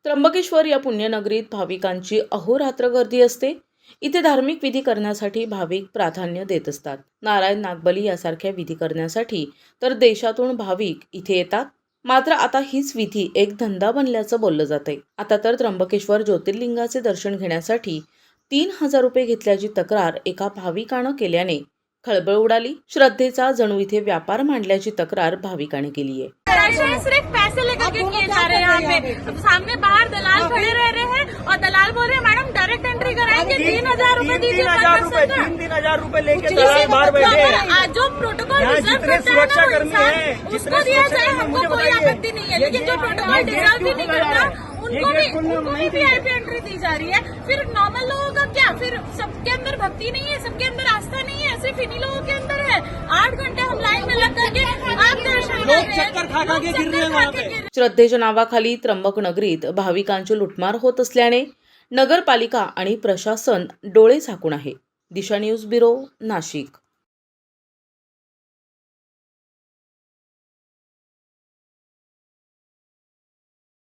त्र्यंबकेश्वर या पुण्यनगरीत भाविकांची अहोरात्र गर्दी असते. इथे धार्मिक विधी करण्यासाठी भाविक प्राधान्य देत असतात. नारायण नागबली यासारख्या विधी करण्यासाठी तर देशातून भाविक इथे येतात. मात्र आता हीच विधी एक धंदा बनल्याचं बोललं जातंय. आता तर त्र्यंबकेश्वर ज्योतिर्लिंगाचे दर्शन घेण्यासाठी 3,000 रुपये घेतल्याची तक्रार एका भाविकानं केल्याने खळबळ उडाली. श्रद्धेचा जणू इथे व्यापार मांडल्याची तक्रार भाविकाने केली आहे. सिर्फ पैसे लेकर के किए जा रहे हैं। यहाँ पे सामने बाहर दलाल खड़े रह रहे हैं और दलाल बोल रहे हैं मैडम डायरेक्ट एंट्री कराएंगे, 3,000 रुपए दीजिए। 3,000 रुपए लेके दलाल बाहर बैठे। जो प्रोटोकॉल सुरक्षा कर्मी है उसको दिया जाए, हमको कोई आपत्ति नहीं है, लेकिन जो प्रोटोकॉल डिजर्व भी नहीं करता उनको भी वीआईपी एंट्री दी जा रही है। फिर नॉर्मल लोगों का क्या? फिर सबके अंदर भक्ति नहीं है, सबके अंदर आस्था नहीं है, सिर्फ इन्हीं लोगों के अंदर है। 8 घंटे हम लाइन में लग करके आप दर्शन कर रहे हैं। श्रद्धेच्या नावाखाली त्र्यंबक नगरीत भाविकांची लुटमार होत असल्याने नगरपालिका आणि प्रशासन डोळे झाकून आहे. दिशा न्यूज ब्युरो, नाशिक.